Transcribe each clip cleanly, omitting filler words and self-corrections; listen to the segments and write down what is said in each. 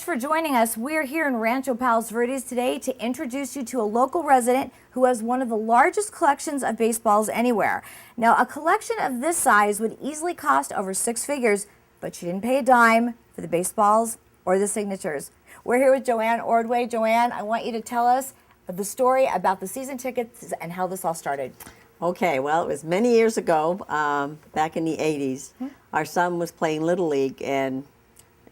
for joining us. We're here in Rancho Palos Verdes today to introduce you to a local resident who has one of the largest collections of baseballs anywhere. Now, a collection of this size would easily cost over 6 figures, but she didn't pay a dime for the baseballs or the signatures. We're here with Joanne Ordway. Joanne, I want you to tell us the story about the season tickets and how this all started. Okay, well, it was many years ago, back in the 80s. Our son was playing Little League, and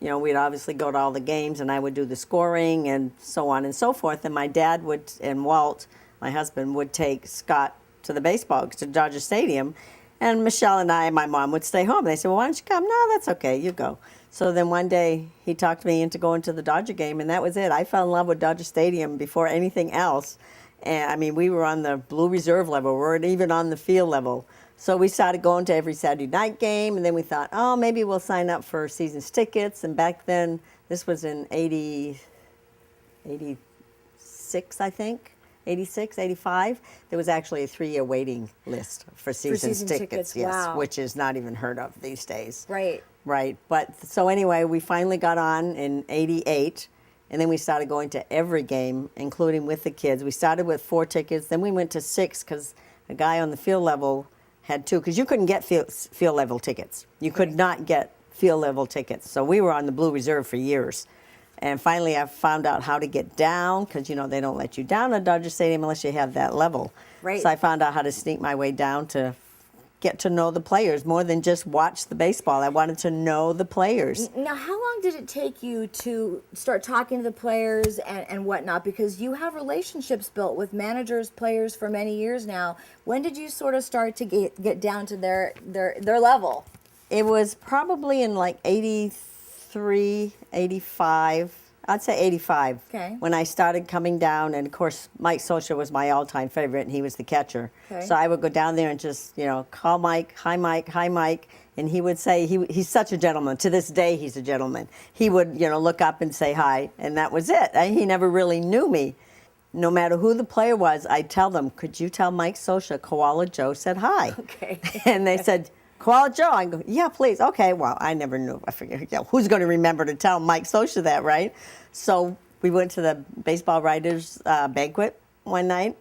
you know, we'd obviously go to all the games, and I would do the scoring and so on and so forth. And my dad would, and Walt, my husband, would take Scott to the baseball, to Dodger Stadium. And Michelle and I and my mom would stay home. They said, well, why don't you come? No, that's okay, you go. So then one day he talked me into going to the Dodger game, and that was it. I fell in love with Dodger Stadium before anything else. And I mean, we were on the Blue Reserve level. We weren't even on the field level. So we started going to every Saturday night game, and then we thought, oh, maybe we'll sign up for season's tickets. And back then, this was in 86, I think, 86, 85. There was actually a 3-year waiting list for season tickets, yes, wow. Which is not even heard of these days. Right. Right. But so anyway, we finally got on in 88. And then we started going to every game, including with the kids. We started with 4 tickets, then we went to 6 because a guy on the field level had 2, because you couldn't get field level tickets. You could not get field level tickets. So we were on the Blue Reserve for years. And finally I found out how to get down, because you know they don't let you down at Dodger Stadium unless you have that level. Right. So I found out how to sneak my way down to get to know the players more than just watch the baseball. I wanted to know the players. Now, how long did it take you to start talking to the players and whatnot? Because you have relationships built with managers, players for many years now. When did you sort of start to get down to their level? It was probably in like 83, 85. I'd say 85. Okay. When I started coming down, and of course Mike Scioscia was my all-time favorite, and he was the catcher. Okay. So I would go down there and just, you know, call Mike, hi Mike, and he would say, he's such a gentleman. To this day, he's a gentleman. He would, you know, look up and say hi, and that was it. He never really knew me. No matter who the player was, I'd tell them, could you tell Mike Scioscia Koala Joe said hi? Okay. And they said, Koala Joe. I go, yeah, please. Okay, well, I never knew. I figured, yeah, who's going to remember to tell Mike Scioscia that, right? So we went to the baseball writers banquet one night,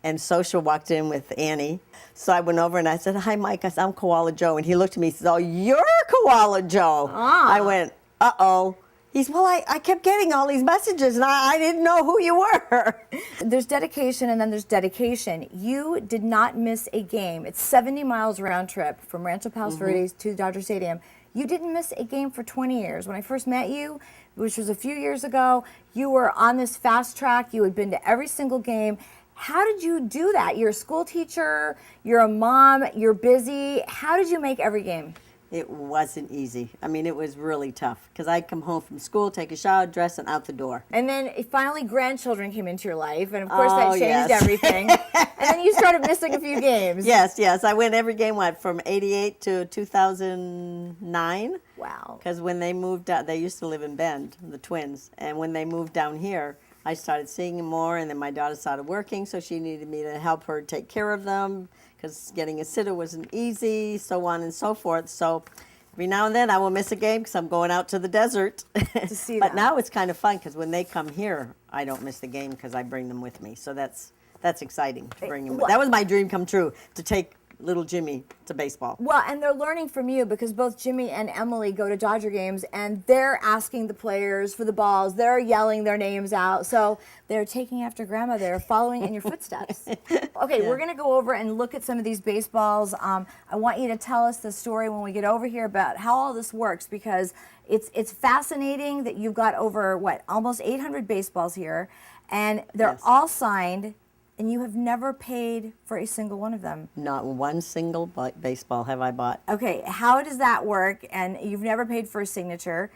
and Scioscia walked in with Annie. So I went over and I said, hi, Mike. I said, I'm Koala Joe. And he looked at me and said, oh, you're Koala Joe. Ah. I went, uh-oh. He said, well, I kept getting all these messages, and I didn't know who you were. There's dedication, and then there's dedication. You did not miss a game. It's 70 miles round trip from Rancho Palos Verdes to Dodger Stadium. You didn't miss a game for 20 years. When I first met you, which was a few years ago, you were on this fast track. You had been to every single game. How did you do that? You're a school teacher, you're a mom, you're busy. How did you make every game? It wasn't easy. I mean, it was really tough, because I'd come home from school, take a shower, dress, and out the door. And then finally grandchildren came into your life, and of course that changed yes. everything. And then you started missing a few games. Yes. I went every game, from 88 to 2009. Wow. Because when they moved out, they used to live in Bend, the twins. And when they moved down here, I started seeing them more, and then my daughter started working, so she needed me to help her take care of them, because getting a sitter wasn't easy, so on and so forth. So every now and then I will miss a game because I'm going out to the desert. To see But that. now it's kind of fun, because when they come here, I don't miss the game because I bring them with me. So that's exciting to bring them. That was my dream come true, to take little Jimmy to baseball. Well, and they're learning from you, because both Jimmy and Emily go to Dodger games, and they're asking the players for the balls. They're yelling their names out. So they're taking after Grandma. They're following in your footsteps. Okay, Yeah. We're going to go over and look at some of these baseballs. I want you to tell us the story when we get over here about how all this works, because it's fascinating that you've got over, almost 800 baseballs here, and they're Yes. all signed, and you have never paid for a single one of them. Not one single baseball have I bought. Okay, how does that work? And you've never paid for a signature.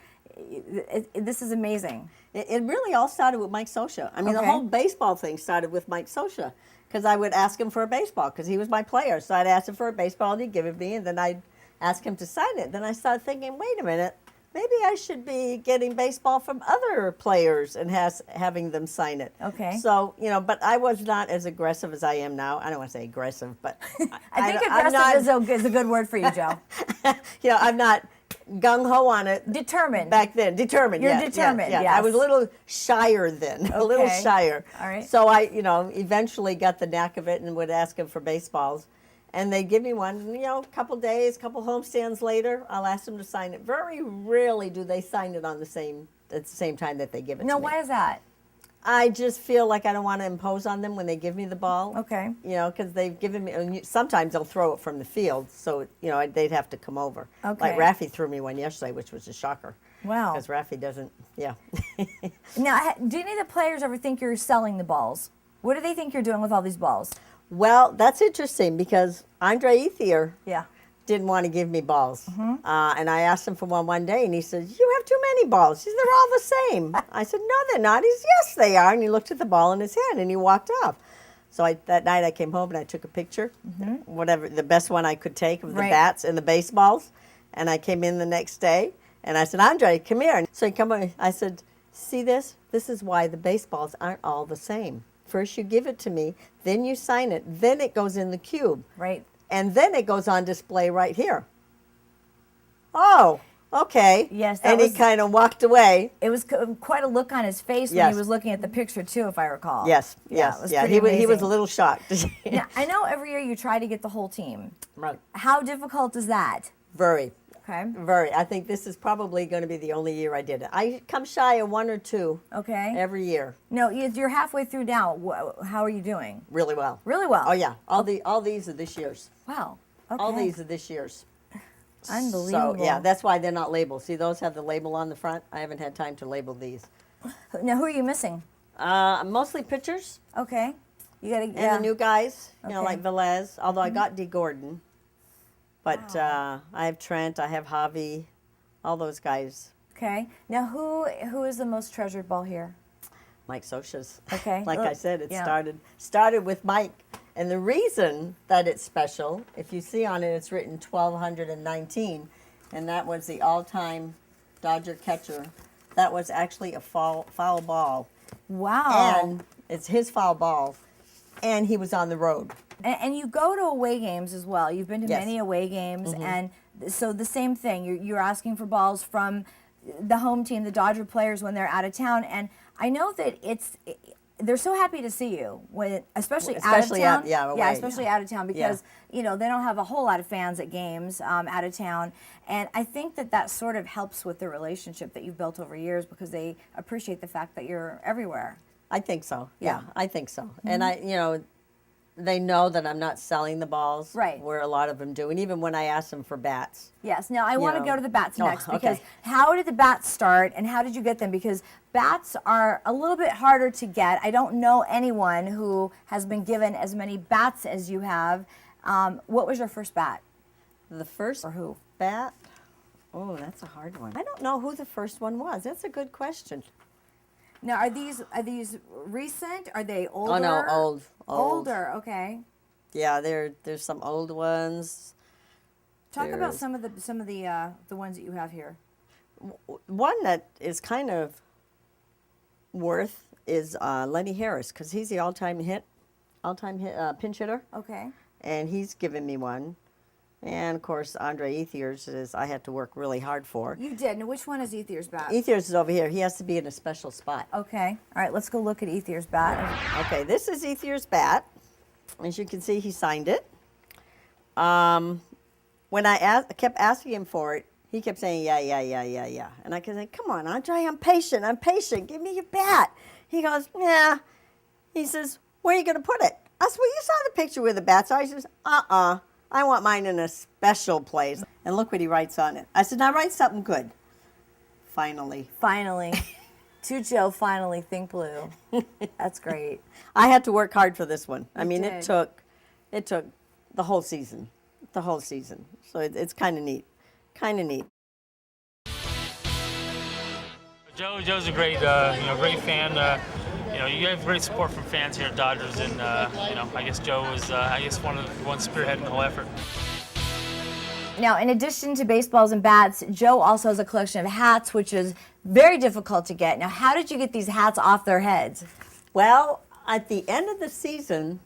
This is amazing. It really all started with Mike Scioscia. I mean, Okay. the whole baseball thing started with Mike Scioscia, because I would ask him for a baseball, because he was my player. So I'd ask him for a baseball, and he'd give it to me, and then I'd ask him to sign it. Then I started thinking, wait a minute, maybe I should be getting baseball from other players and having them sign it. Okay. So, you know, but I was not as aggressive as I am now. I don't want to say aggressive, but I think I'm aggressive is a good word for you, Joe. you know, I'm not gung-ho on it. Determined. Back then, determined. You're yeah, determined, Yeah, yes. I was a little shyer then, a little Okay. shyer. All right. So I, eventually got the knack of it and would ask them for baseballs. And they'd give me one, a couple days, couple homestands later, I'll ask them to sign it. Very rarely do they sign it at the same time that they give it No, to me. why is that? I just feel like I don't want to impose on them when they give me the ball. Okay. Because they've given me, and sometimes they'll throw it from the field, so, they'd have to come over. Okay. Like Raffy threw me one yesterday, which was a shocker. Wow. Because Raffy doesn't, yeah. Now, do any of the players ever think you're selling the balls? What do they think you're doing with all these balls? Well, that's interesting because Andre Ethier Yeah. didn't want to give me balls. And I asked him for one day, and he said, "You have too many balls." He said, "They're all the same." I said, "No, they're not." He said, "Yes, they are." And he looked at the ball in his hand, and he walked off. So that night I came home, and I took a picture, whatever, the best one I could take of the Right. bats and the baseballs. And I came in the next day, and I said, "Andre, come here." And so he come on. I said, "See this? This is why the baseballs aren't all the same. First you give it to me, then you sign it, then it goes in the cube. Right. And then it goes on display right here." Oh, okay. Yes, that and he was- kind of walked away. It was quite a look on his face when Yes. he was looking at the picture, too, if I recall. Yes, Yeah, yes, it was yeah. pretty He was a amazing. little shocked. Now, I know every year you try to get the whole team. Right. How difficult is that? Very, Okay. very. I think this is probably going to be the only year I did it. I come shy of one or two Okay. every year. No, you're halfway through now. How are you doing? Really well. Really well. Oh yeah. All these are this year's. Wow. Okay. All these are this year's. Unbelievable. So yeah, that's why they're not labeled. See, those have the label on the front. I haven't had time to label these. Now, who are you missing? Mostly pitchers. Okay. You got to. And the new guys, Okay. like Velez, although I got D. Gordon. But I have Trent, I have Javi, all those guys. Okay. Now, who is the most treasured ball here? Mike Socha's. Okay. Like I said, it Yeah. started with Mike. And the reason that it's special, if you see on it, it's written 1219, and that was the all-time Dodger catcher. That was actually a foul ball. Wow. And it's his foul ball, and he was on the road. And you go to away games as well. You've been to Yes. many away games, and so the same thing. You're asking for balls from the home team, the Dodger players, when they're out of town. And I know that they're so happy to see you when, especially out of Especially town. away, especially out of town because they don't have a whole lot of fans at games out of town. And I think that sort of helps with the relationship that you've built over years because they appreciate the fact that you're everywhere. I think so. Yeah. Yeah, I think so. And they know that I'm not selling the balls, Right. where a lot of them do. And even when I ask them for bats, Yes. Now I want to know. go to the bats Oh, next okay. because how did the bats start and how did you get them? Because bats are a little bit harder to get. I don't know anyone who has been given as many bats as you have. What was your first bat? the first Or who? bat, oh, that's a hard one. I don't know who the first one was. That's a good question. Now are these recent? Are they older? Oh no, old. Older. Okay. Yeah, there's some old ones. Talk about There's- some of the ones that you have here. One that is kind of worth is Lenny Harris because he's the all-time pinch hitter, Okay. and he's given me one. And of course, Andre Ethier's is I had to work really hard for. You did. Now which one is Ethier's bat? Ethier's is over here. He has to be in a special spot. Okay. All right. Let's go look at Ethier's bat. Okay, this is Ethier's bat. As you can see, he signed it. When I kept asking him for it, he kept saying, yeah. And I kept saying, come on, Andre, I'm patient. Give me your bat. He goes, yeah. He says, where are you going to put it? I said, well, you saw the picture where the bat's are. He says, I want mine in a special place. And look what he writes on it. I said, now write something good. Finally. Finally. To Joe, finally, think blue. That's great. I had to work hard for this one. I mean, did. it took the whole season. So it's kind of neat. Joe's a great, great fan. You have great support from fans here at Dodgers, and I guess Joe was, one spearheading the whole effort. Now, in addition to baseballs and bats, Joe also has a collection of hats, which is very difficult to get. Now, how did you get these hats off their heads? Well, at the end of the season,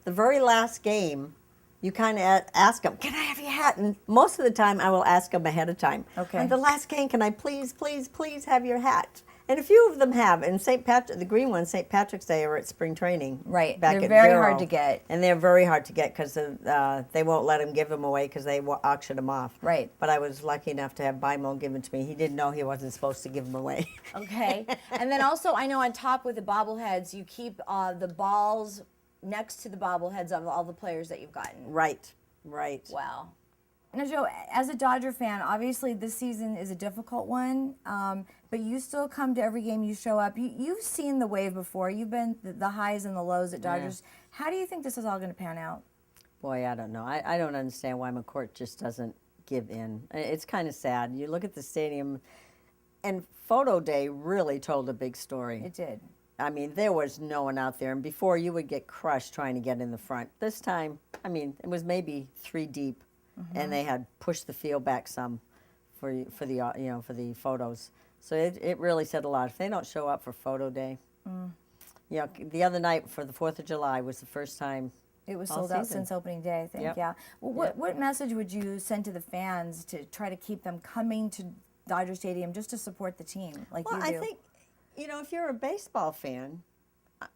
the very last game, you kind of ask them, can I have your hat? And most of the time I will ask them ahead of time. Okay. And the last game, can I please, please, please have your hat? And a few of them have. And the green ones, St. Patrick's Day, are at spring training. Right. Back They're at very Vero. hard to get. And they're very hard to get because they won't let them give them away because they auction them off. Right. But I was lucky enough to have Bimo given to me. He didn't know he wasn't supposed to give them away. Okay. And then also, I know on top with the bobbleheads, you keep the balls next to the bobbleheads of all the players that you've gotten. Right. Right. Wow. Now, Joe, as a Dodger fan, obviously this season is a difficult one, but you still come to every game, you show up. You've seen the wave before. You've been the highs and the lows at Dodgers. Yeah. How do you think this is all going to pan out? Boy, I don't know. I don't understand why McCourt just doesn't give in. It's kind of sad. You look at the stadium, and photo day really told a big story. It did. I mean, there was no one out there, and before you would get crushed trying to get in the front. This time, I mean, it was maybe 3 deep. And they had pushed the field back some for the photos. So it really said a lot. If they don't show up for photo day, the other night for the 4th of July was the first time. It was sold out since opening day, I think. Yep. Yeah. Well, what message would you send to the fans to try to keep them coming to Dodger Stadium just to support the team like you do? Well, I think, if you're a baseball fan,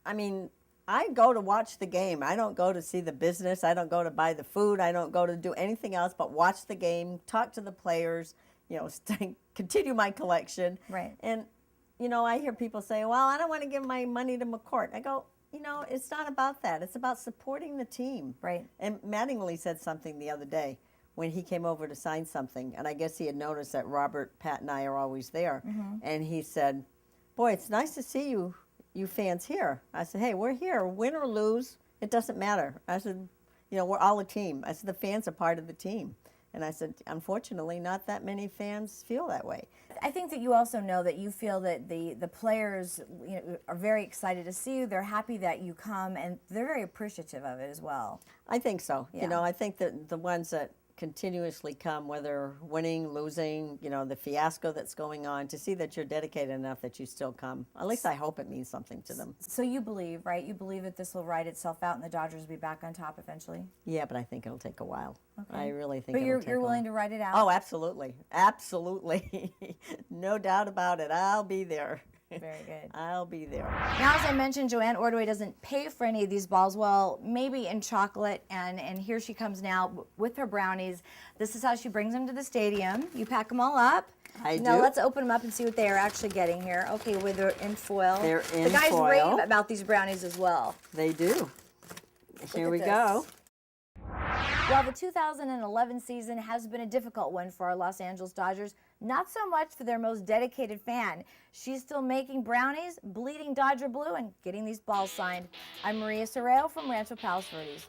I mean, I go to watch the game. I don't go to see the business. I don't go to buy the food. I don't go to do anything else but watch the game, talk to the players, continue my collection. Right. And, I hear people say, well, I don't want to give my money to McCourt. I go, it's not about that. It's about supporting the team. Right. And Mattingly said something the other day when he came over to sign something. And I guess he had noticed that Robert, Pat, and I are always there. And he said, boy, it's nice to see you fans here. I said, hey, we're here. Win or lose, it doesn't matter. I said, we're all a team. I said, the fans are part of the team. And I said, unfortunately, not that many fans feel that way. I think that you also know that you feel that the players are very excited to see you. They're happy that you come, and they're very appreciative of it as well. I think so. Yeah. I think that the ones that continuously come, whether winning, losing, the fiasco that's going on, to see that you're dedicated enough that you still come. At least I hope it means something to them. So you believe, right? You believe that this will ride itself out and the Dodgers will be back on top eventually? Yeah, but I think it'll take a while. Okay. I really think but it'll take a while. But you're willing to ride it out? Oh, absolutely. Absolutely. No doubt about it. I'll be there. Very good. I'll be there. Now, as I mentioned, Joanne Ordway doesn't pay for any of these balls. Well, maybe in chocolate, and here she comes now with her brownies. This is how she brings them to the stadium. You pack them all up. Now let's open them up and see what they are actually getting here. Okay, they're in foil. They're in foil. The guys rave about these brownies as well. They do. Here we go. While the 2011 season has been a difficult one for our Los Angeles Dodgers, not so much for their most dedicated fan. She's still making brownies, bleeding Dodger blue, and getting these balls signed. I'm Maria Sorrell from Rancho Palos Verdes.